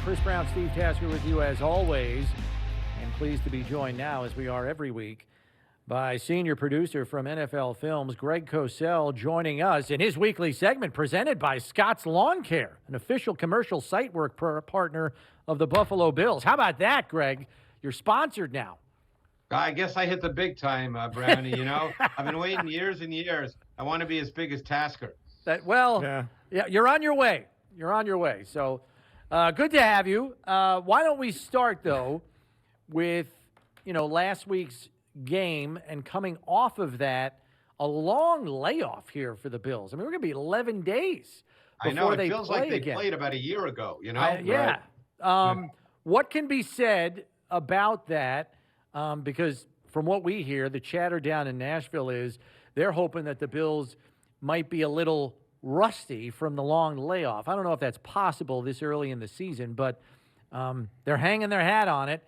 Chris Brown, Steve Tasker with you as always, and pleased to be joined now, as we are every week, by senior producer from NFL Films, Greg Cosell, joining us in his weekly segment presented by Scott's Lawn Care, an official commercial site work partner of the Buffalo Bills. How about that, Greg? You're sponsored now. I guess I hit the big time, Brownie. You know, I've been waiting years and years. I want to be as big as Tasker. Yeah, you're on your way. You're on your way. So good to have you. Why don't we start, though, with, last week's game and coming off of that, a long layoff here for the Bills. I mean, we're going to be 11 days before I know. It they feels play like they again. played about a year ago, Yeah. Right. What can be said about that? Because from what we hear, the chatter down in Nashville is they're hoping that the Bills might be a little rusty from the long layoff. I don't know if that's possible this early in the season, but they're hanging their hat on it.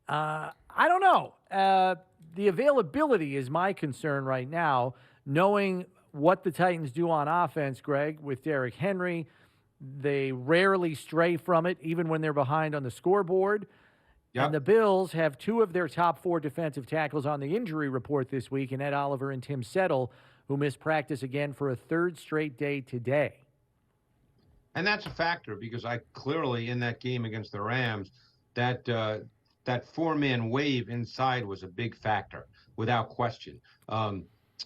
I don't know. The availability is my concern right now, knowing what the Titans do on offense, Greg, with Derrick Henry. They rarely stray from it, even when they're behind on the scoreboard. Yep. And the Bills have two of their top four defensive tackles on the injury report this week, in Ed Oliver and Tim Settle, who missed practice again for a third straight day today. And that's a factor, because I clearly, in that game against the Rams, that four-man wave inside was a big factor, without question.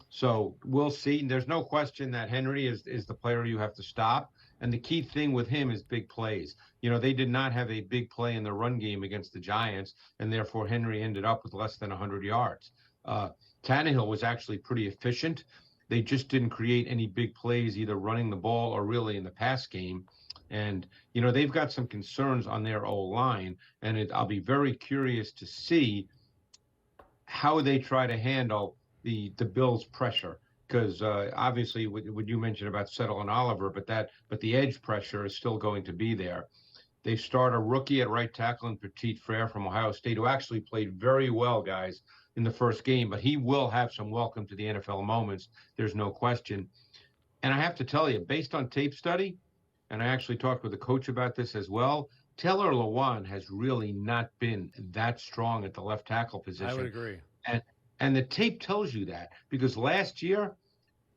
So we'll see. There's no question that Henry is the player you have to stop. And the key thing with him is big plays. They did not have a big play in the run game against the Giants, and therefore Henry ended up with less than 100 yards. Tannehill was actually pretty efficient. They just didn't create any big plays, either running the ball or really in the pass game. And, they've got some concerns on their O-line, and I'll be very curious to see how they try to handle the Bills' pressure. Because obviously, what you mentioned about Settle and Oliver, but the edge pressure is still going to be there. They start a rookie at right tackle in Petit Frere from Ohio State, who actually played very well, guys, in the first game. But he will have some welcome to the NFL moments. There's no question. And I have to tell you, based on tape study, and I actually talked with the coach about this as well, Taylor Lewan has really not been that strong at the left tackle position. I would agree. And the tape tells you that, because last year,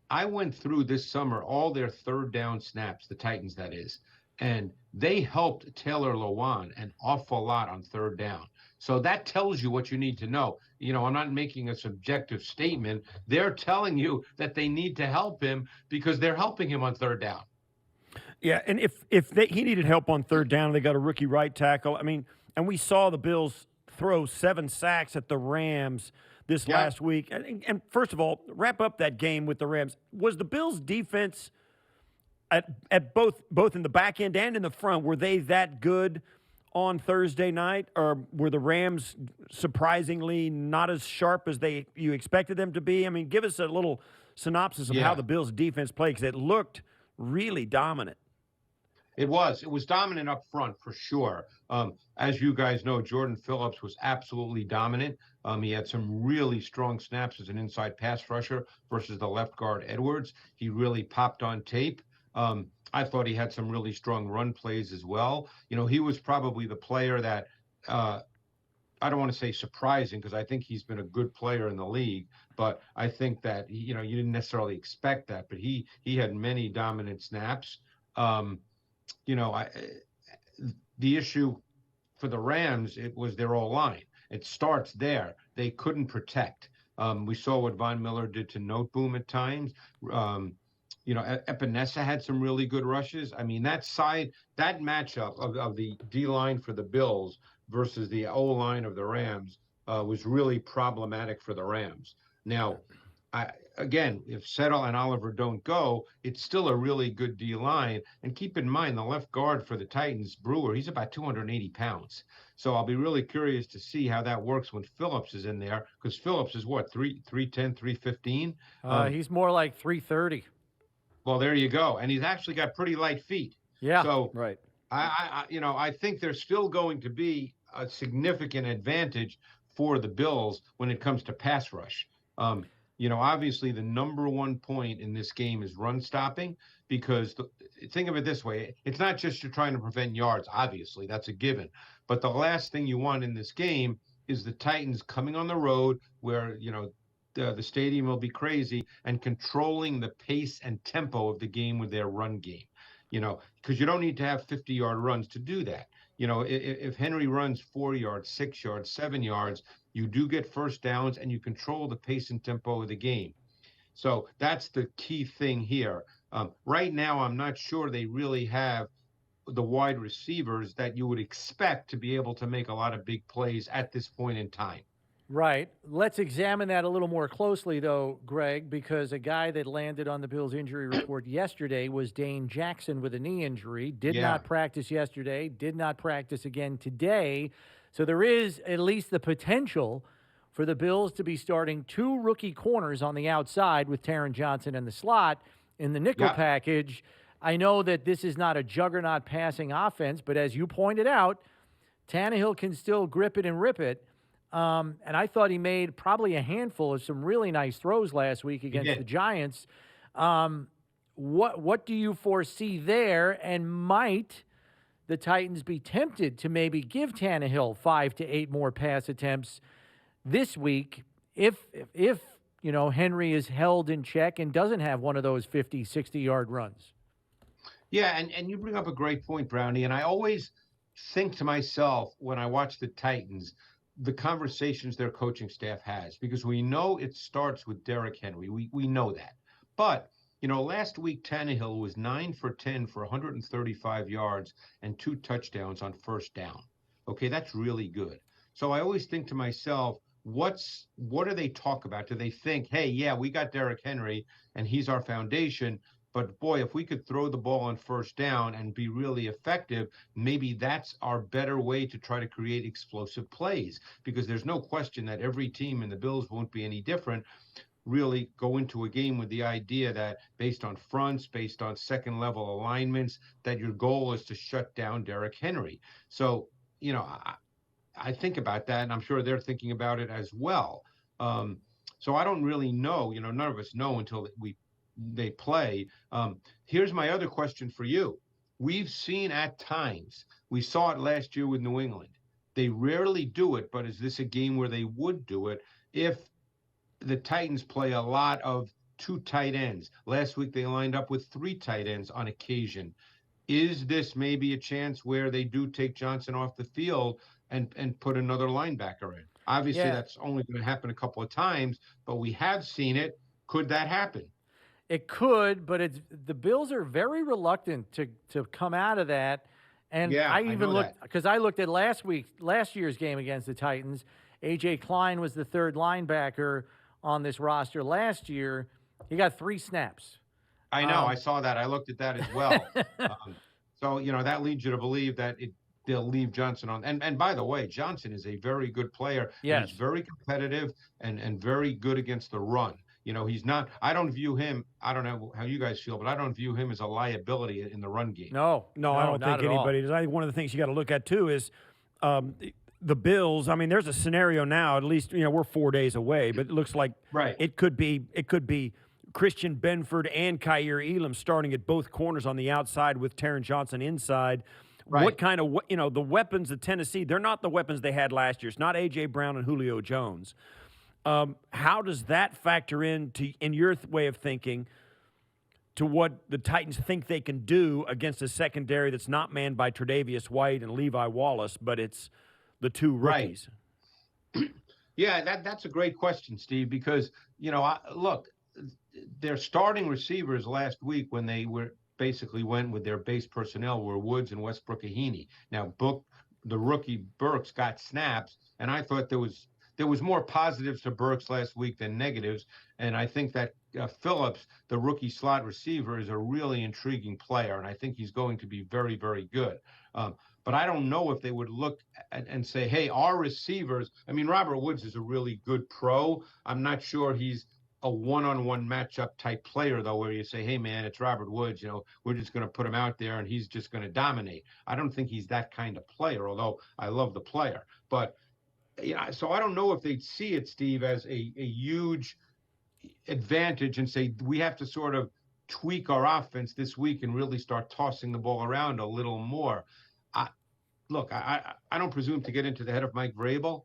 I went through this summer all their third down snaps, the Titans, that is, and they helped Taylor Lewan an awful lot on third down. So that tells you what you need to know. I'm not making a subjective statement. They're telling you that they need to help him because they're helping him on third down. Yeah, and if he needed help on third down, they got a rookie right tackle. I mean, and we saw the Bills throw 7 sacks at the Rams this last week. And first of all, wrap up that game with the Rams. Was the Bills' defense at both in the back end and in the front, were they that good on Thursday night, or were the Rams surprisingly not as sharp as you expected them to be? I mean, give us a little synopsis of how the Bills' defense played, because it looked really dominant. It was dominant up front for sure. As you guys know, Jordan Phillips was absolutely dominant. He had some really strong snaps as an inside pass rusher versus the left guard Edwards. He really popped on tape. I thought he had some really strong run plays as well. He was probably the player that I don't want to say surprising, because I think he's been a good player in the league, but I think that you didn't necessarily expect that, but he had many dominant snaps. The issue for the Rams, it was their O-line. It starts there. They couldn't protect. We saw what Von Miller did to Noteboom at times. Epinesa had some really good rushes. I mean, that matchup of the D-line for the Bills versus the O-line of the Rams was really problematic for the Rams. Now, again, if Settle and Oliver don't go, it's still a really good D-line. And keep in mind, the left guard for the Titans, Brewer, he's about 280 pounds. So I'll be really curious to see how that works when Phillips is in there, because Phillips is what, 310, 315? He's more like 330. Well, there you go. And he's actually got pretty light feet. Yeah, so right. I think there's still going to be a significant advantage for the Bills when it comes to pass rush. Obviously the number one point in this game is run stopping, because think of it this way. It's not just you're trying to prevent yards. Obviously, that's a given. But the last thing you want in this game is the Titans coming on the road where, the stadium will be crazy and controlling the pace and tempo of the game with their run game, because you don't need to have 50-yard runs to do that. If Henry runs 4 yards, 6 yards, 7 yards, you do get first downs and you control the pace and tempo of the game. So that's the key thing here. Right now, I'm not sure they really have the wide receivers that you would expect to be able to make a lot of big plays at this point in time. Right. Let's examine that a little more closely, though, Greg, because a guy that landed on the Bills' injury report yesterday was Dane Jackson with a knee injury. Did not practice yesterday, did not practice again today. So there is at least the potential for the Bills to be starting 2 rookie corners on the outside with Taron Johnson in the slot in the nickel package. I know that this is not a juggernaut passing offense, but as you pointed out, Tannehill can still grip it and rip it. And I thought he made probably a handful of some really nice throws last week against the Giants. What do you foresee there? And might the Titans be tempted to maybe give Tannehill 5 to 8 more pass attempts this week if Henry is held in check and doesn't have one of those 50, 60-yard runs? Yeah, and you bring up a great point, Brownie. And I always think to myself when I watch the Titans, the conversations their coaching staff has, because we know it starts with Derrick Henry. We know that. But, last week Tannehill was 9 for 10 for 135 yards and 2 touchdowns on first down. Okay, that's really good. So I always think to myself, what do they talk about? Do they think, hey, yeah, we got Derrick Henry and he's our foundation, but boy, if we could throw the ball on first down and be really effective, maybe that's our better way to try to create explosive plays, because there's no question that every team, and the Bills won't be any different, really go into a game with the idea that based on fronts, based on second level alignments, that your goal is to shut down Derrick Henry. So, I think about that, and I'm sure they're thinking about it as well. So I don't really know, none of us know until they play. Here's my other question for you. We've seen at times, we saw it last year with New England. They rarely do it, but is this a game where they would do it if the Titans play a lot of 2 tight ends? Last week they lined up with 3 tight ends on occasion. Is this maybe a chance where they do take Johnson off the field and put another linebacker in? Obviously, that's only going to happen a couple of times, but we have seen it. Could that happen? It could, but the Bills are very reluctant to come out of that. And I even looked, because I looked at last year's game against the Titans. A.J. Klein was the 3rd linebacker on this roster last year. He got 3 snaps. I know. I saw that. I looked at that as well. So, that leads you to believe that they'll leave Johnson on. And by the way, Johnson is a very good player. Yes. He's very competitive and very good against the run. He's not – I don't view him – I don't know how you guys feel, but I don't view him as a liability in the run game. No, I don't think anybody does. I think one of the things you got to look at, too, is the Bills. I mean, there's a scenario now, at least, we're 4 days away, but it looks like it could be Christian Benford and Kaiir Elam starting at both corners on the outside with Taron Johnson inside. Right. What kind of the weapons of Tennessee, they're not the weapons they had last year. It's not A.J. Brown and Julio Jones. How does that factor in your way of thinking to what the Titans think they can do against a secondary that's not manned by Tre'Davious White and Levi Wallace, but it's the 2 rookies? Right. Yeah, that's a great question, Steve, because, look, their starting receivers last week when they basically went with their base personnel were Woods and Westbrook-Ikhine. Now, the rookie Burks got snaps, and I thought there was more positives to Burks last week than negatives, and I think that Phillips, the rookie slot receiver, is a really intriguing player, and I think he's going to be very, very good. But I don't know if they would look and say, hey, our receivers – I mean, Robert Woods is a really good pro. I'm not sure he's a one-on-one matchup type player, though, where you say, hey, man, it's Robert Woods. We're just going to put him out there, and he's just going to dominate. I don't think he's that kind of player, although I love the player. But so I don't know if they'd see it, Steve, as a huge advantage and say we have to sort of tweak our offense this week and really start tossing the ball around a little more. I, Look, I don't presume to get into the head of Mike Vrabel,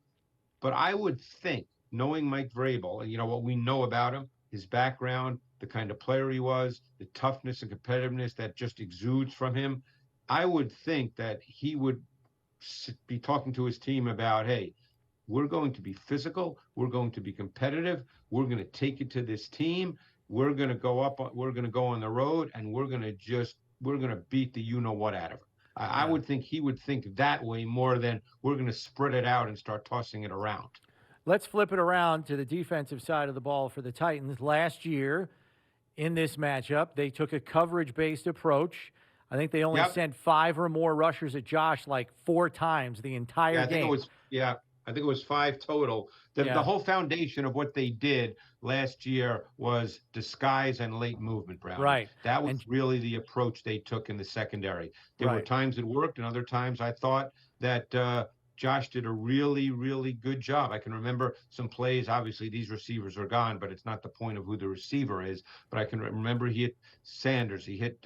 but I would think, knowing Mike Vrabel and what we know about him, his background, the kind of player he was, the toughness and competitiveness that just exudes from him, I would think that he would be talking to his team about, hey, we're going to be physical, we're going to be competitive, we're going to take it to this team, we're going to go up, we're going to go on the road, and we're going to beat the you-know-what out of it. I would think he would think that way more than we're going to spread it out and start tossing it around. Let's flip it around to the defensive side of the ball for the Titans. Last year in this matchup, they took a coverage-based approach. I think they only sent 5 or more rushers at Josh like 4 times the entire game. I think it was 5 total. The whole foundation of what they did last year was disguise and late movement, Brown. Right. That was really the approach they took in the secondary. There were times it worked, and other times I thought that Josh did a really, really good job. I can remember some plays. Obviously, these receivers are gone, but it's not the point of who the receiver is. But I can remember he hit Sanders, he hit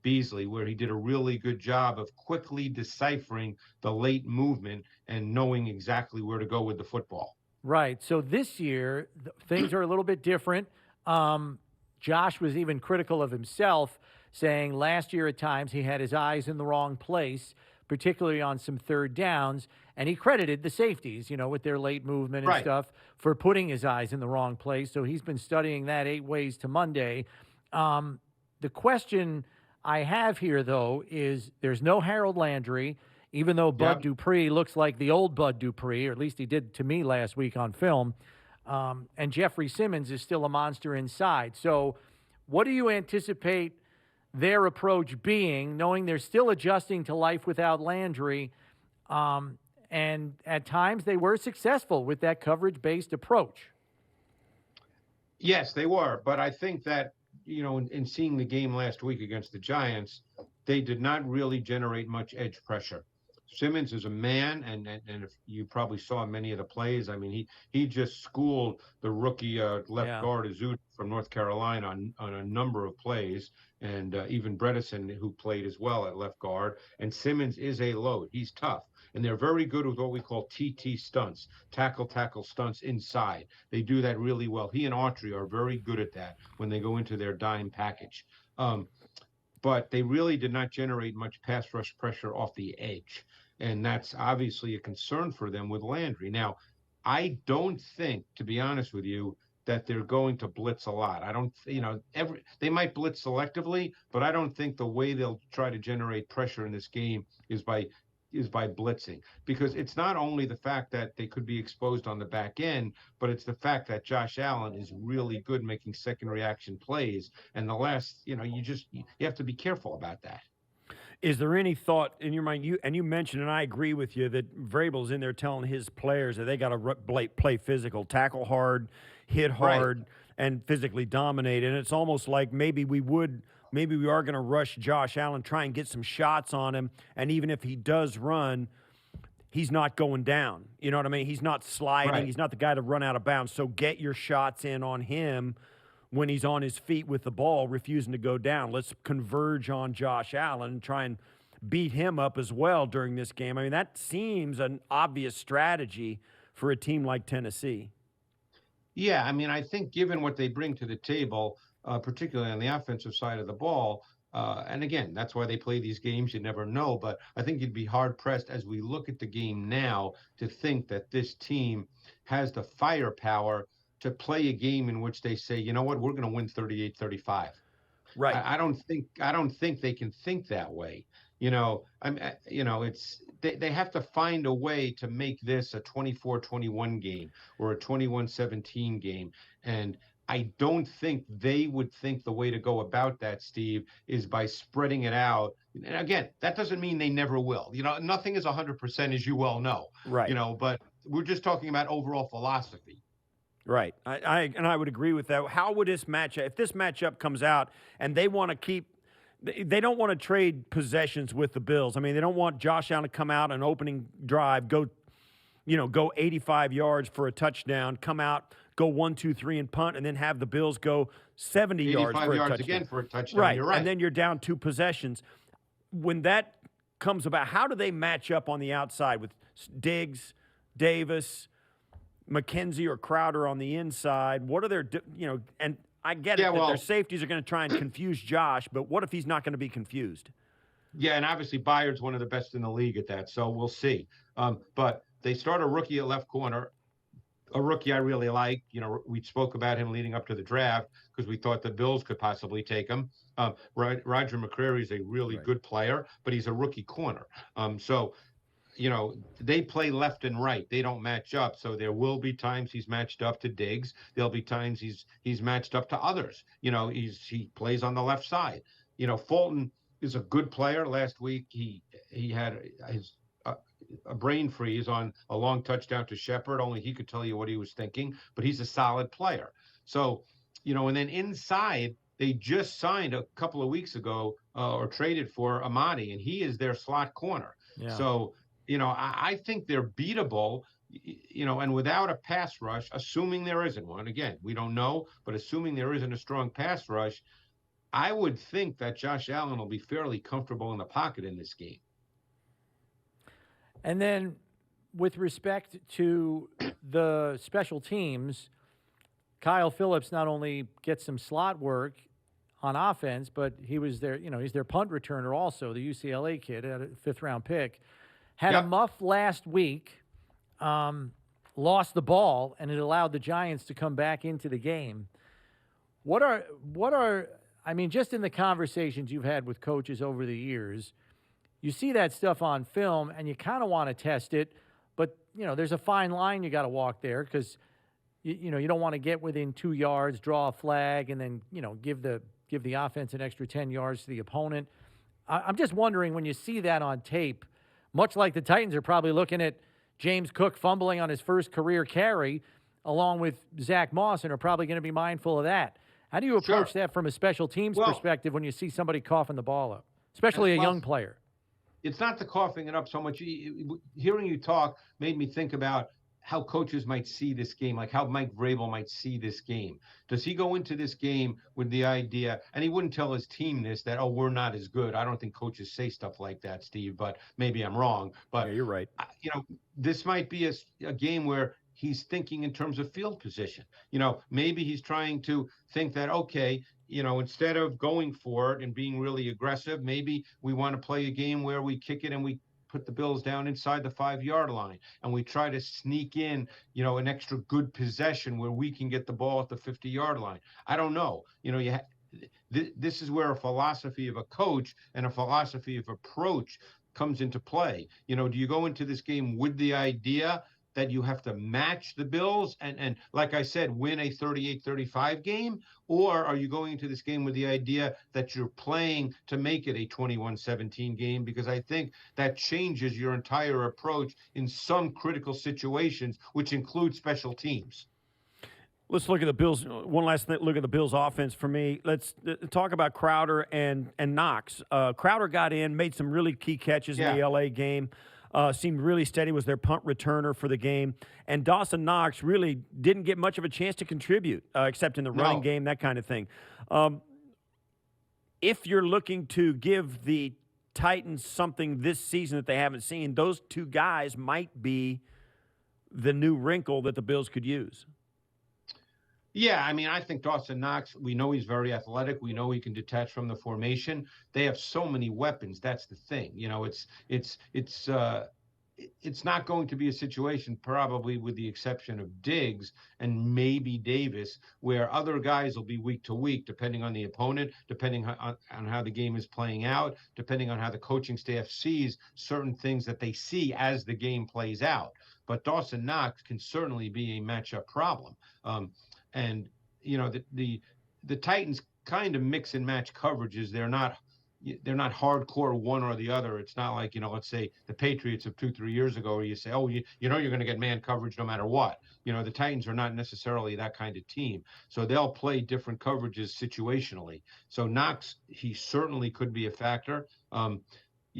Beasley, where he did a really good job of quickly deciphering the late movement and knowing exactly where to go with the football. Right. So this year, things are a little bit different. Josh was even critical of himself, saying last year at times he had his eyes in the wrong place, particularly on some third downs, and he credited the safeties, with their late movement and stuff, for putting his eyes in the wrong place. So he's been studying that 8 ways to Monday. The question I have here, though, is there's no Harold Landry, even though Bud Dupree looks like the old Bud Dupree, or at least he did to me last week on film, and Jeffrey Simmons is still a monster inside. So what do you anticipate their approach being, knowing they're still adjusting to life without Landry, and at times they were successful with that coverage-based approach? Yes, they were. But I think that, in seeing the game last week against the Giants, they did not really generate much edge pressure. Simmons is a man, and if you probably saw many of the plays, I mean, he just schooled the rookie left guard Azuda from North Carolina on a number of plays, and even Bredesen, who played as well at left guard. And Simmons is a load. He's tough. And they're very good with what we call TT stunts, tackle stunts inside. They do that really well. He and Autry are very good at that when they go into their dime package. But they really did not generate much pass rush pressure off the edge. And that's obviously a concern for them with Landry. Now, I don't think, to be honest with you, that they're going to blitz a lot. I don't, they might blitz selectively, but I don't think the way they'll try to generate pressure in this game is by blitzing, because it's not only the fact that they could be exposed on the back end, but it's the fact that Josh Allen is really good making second reaction plays. And the last, you have to be careful about that. Is there any thought in your mind, you mentioned, and I agree with you, that Vrabel's in there telling his players that they got to play physical, tackle hard, hit hard, and physically dominate. And it's almost like maybe we are going to rush Josh Allen, try and get some shots on him, and even if he does run, he's not going down. You know what I mean? He's not sliding. He's not the guy to run out of bounds. So get your shots in on him when he's on his feet with the ball, refusing to go down. Let's converge on Josh Allen and try and beat him up as well during this game. I mean, that seems an obvious strategy for a team like Tennessee. Yeah, I mean, I think given what they bring to the table, particularly on the offensive side of the ball, and again, that's why they play these games. You never know, but I think you'd be hard-pressed as we look at the game now to think that this team has the firepower to play a game in which they say, you know what, we're going to win 38-35. Right. I don't think they can think that way. They have to find a way to make this a 24-21 game or a 21-17 game. And I don't think they would think the way to go about that, Steve, is by spreading it out. And again, that doesn't mean they never will. Nothing is 100%, as you well know. Right. But we're just talking about overall philosophy. Right. I would agree with that. How would this matchup, if this matchup comes out and they want to they don't want to trade possessions with the Bills. I mean, they don't want Josh Allen to come out an opening drive, go go 85 yards for a touchdown, come out, go 1, 2, 3 and punt, and then have the Bills go 70 yards 85 for a yards touchdown. again for a touchdown. Right. You're right. And then you're down 2 possessions. When that comes about, how do they match up on the outside with Diggs, Davis, McKenzie, or Crowder on the inside? What are their, and I get it that their safeties are going to try and confuse Josh, but what if he's not going to be confused? Yeah, and obviously Byard's one of the best in the league at that, so we'll see. But they start a rookie at left corner, a rookie I really like. We spoke about him leading up to the draft because we thought the Bills could possibly take him. Roger McCreary is a really good player, but he's a rookie corner. So they play left and right. They don't match up. So there will be times he's matched up to Diggs. There'll be times he's matched up to others. He plays on the left side. Fulton is a good player. Last week he had a brain freeze on a long touchdown to Shepard. Only he could tell you what he was thinking, but he's a solid player. So, and then inside, they just signed a couple of weeks ago or traded for Amadi, and he is their slot corner. Yeah. So, I think they're beatable, and without a pass rush, assuming there isn't one. Again, we don't know, but assuming there isn't a strong pass rush, I would think that Josh Allen will be fairly comfortable in the pocket in this game. And then with respect to the special teams, Kyle Phillips not only gets some slot work on offense, but he was their, he's their punt returner also, the UCLA kid, had a 5th-round pick. Had a muff last week, lost the ball, and it allowed the Giants to come back into the game. What are I mean, just in the conversations you've had with coaches over the years, you see that stuff on film and you kind of want to test it, but there's a fine line you got to walk there because you don't want to get within 2 yards, draw a flag, and then give the offense an extra 10 yards to the opponent. I'm just wondering, when you see that on tape, much like the Titans are probably looking at James Cook fumbling on his first career carry, along with Zach Moss, and are probably going to be mindful of that. How do you approach that from a special teams perspective when you see somebody coughing the ball up, especially a young player? It's not the coughing it up so much. Hearing you talk made me think about how coaches might see this game, like how Mike Vrabel might see this game. Does he go into this game with the idea, and he wouldn't tell his team this, that, we're not as good. I don't think coaches say stuff like that, Steve, but maybe I'm wrong. But yeah, you're right. This might be a game where he's thinking in terms of field position. Maybe he's trying to think that, okay, instead of going for it and being really aggressive, maybe we want to play a game where we kick it and we put the Bills down inside the 5-yard line and we try to sneak in, an extra good possession where we can get the ball at the 50-yard line. I don't know. This is where a philosophy of a coach and a philosophy of approach comes into play. Do you go into this game with the idea that you have to match the Bills and like I said, win a 38-35 game? Or are you going into this game with the idea that you're playing to make it a 21-17 game? Because I think that changes your entire approach in some critical situations, which include special teams. Let's look at the Bills. One last look at the Bills' offense for me. Let's talk about Crowder and Knox. Crowder got in, made some really key catches in the L.A. game. Seemed really steady, was their punt returner for the game. And Dawson Knox really didn't get much of a chance to contribute, except in the running game, that kind of thing. If you're looking to give the Titans something this season that they haven't seen, those 2 guys might be the new wrinkle that the Bills could use. Yeah, I mean, I think Dawson Knox, we know he's very athletic. We know he can detach from the formation. They have so many weapons. That's the thing. It's not going to be a situation, probably with the exception of Diggs and maybe Davis, where other guys will be week to week, depending on the opponent, depending on how the game is playing out, depending on how the coaching staff sees certain things that they see as the game plays out. But Dawson Knox can certainly be a matchup problem. And the Titans kind of mix and match coverages. They're not hardcore one or the other. It's not like, let's say the Patriots of 2-3 years ago, where you say, you're going to get man coverage no matter what. The Titans are not necessarily that kind of team. So they'll play different coverages situationally. So Knox, he certainly could be a factor.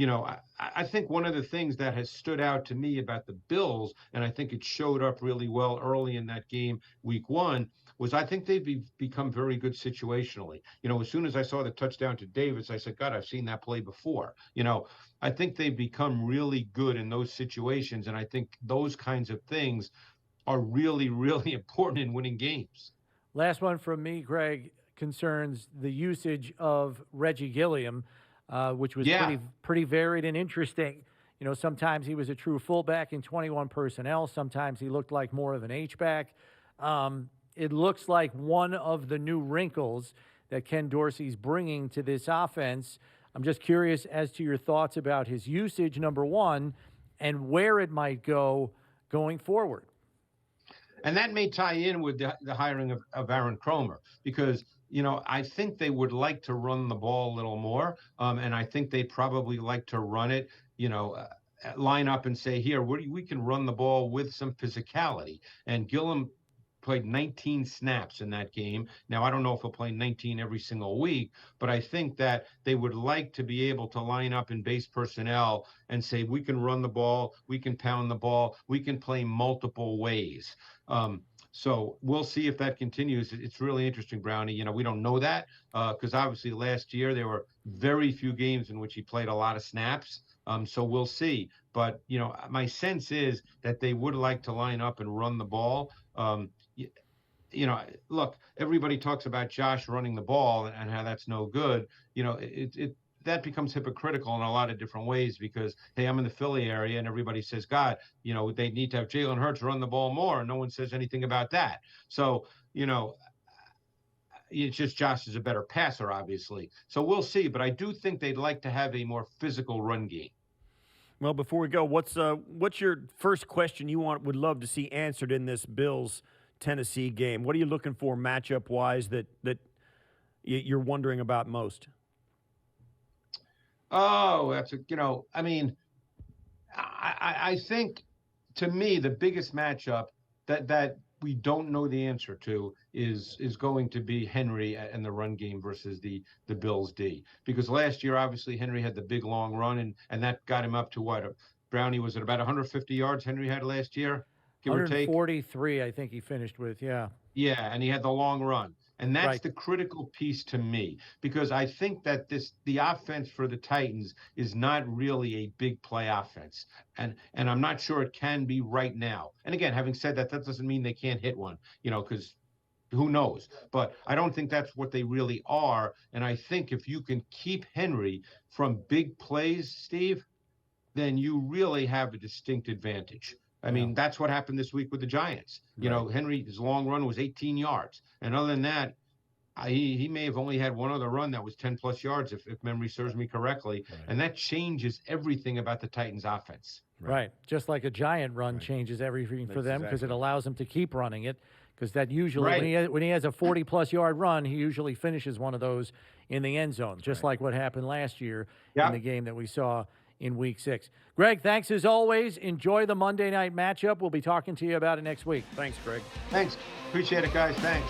I think one of the things that has stood out to me about the Bills, and I think it showed up really well early in that game, week 1, was I think they've become very good situationally. As soon as I saw the touchdown to Davis, I said, God, I've seen that play before. I think they've become really good in those situations, and I think those kinds of things are really, really important in winning games. Last one from me, Greg, concerns the usage of Reggie Gilliam, which was pretty varied and interesting. Sometimes he was a true fullback in 21 personnel. Sometimes he looked like more of an H-back. It looks like one of the new wrinkles that Ken Dorsey's bringing to this offense. I'm just curious as to your thoughts about his usage, number one, and where it might go going forward. And that may tie in with the hiring of Aaron Kromer, because, I think they would like to run the ball a little more. And I think they'd probably like to run it, line up and say, here, we can run the ball with some physicality. And Gillum played 19 snaps in that game. Now, I don't know if he'll play 19 every single week, but I think that they would like to be able to line up in base personnel and say, we can run the ball, we can pound the ball, we can play multiple ways. So we'll see if that continues. It's really interesting, Brownie. We don't know that because obviously last year there were very few games in which he played a lot of snaps. So we'll see. But, my sense is that they would like to line up and run the ball. Look, everybody talks about Josh running the ball and how that's no good. That becomes hypocritical in a lot of different ways because, hey, I'm in the Philly area and everybody says, God, they need to have Jalen Hurts run the ball more. And no one says anything about that. So, it's just Josh is a better passer, obviously. So we'll see. But I do think they'd like to have a more physical run game. Well, before we go, what's your first question you would love to see answered in this Bills-Tennessee game? What are you looking for matchup-wise that you're wondering about most? Oh, that's I think, to me, the biggest matchup that we don't know the answer to is going to be Henry and the run game versus the Bills D. Because last year, obviously, Henry had the big long run, and that got him up to what? Brownie, was it about 150 yards Henry had last year? Give or take? 143, I think he finished with, yeah. Yeah, and he had the long run. And that's the critical piece to me, because I think that the offense for the Titans is not really a big play offense. And I'm not sure it can be right now. And again, having said that, that doesn't mean they can't hit one, because who knows? But I don't think that's what they really are. And I think if you can keep Henry from big plays, Steve, then you really have a distinct advantage. I mean, that's what happened this week with the Giants. Henry's long run was 18 yards. And other than that, he may have only had one other run that was 10-plus yards, if memory serves me correctly. Right. And that changes everything about the Titans' offense. Right. Just like a giant run changes everything for them because it allows them to keep running it. Because that usually, when he has a 40-plus yard run, he usually finishes one of those in the end zone, just like what happened last year in the game that we saw in Week 6. Greg, thanks as always. Enjoy the Monday night matchup. We'll be talking to you about it next week. Thanks, Greg. Thanks. Appreciate it, guys. Thanks.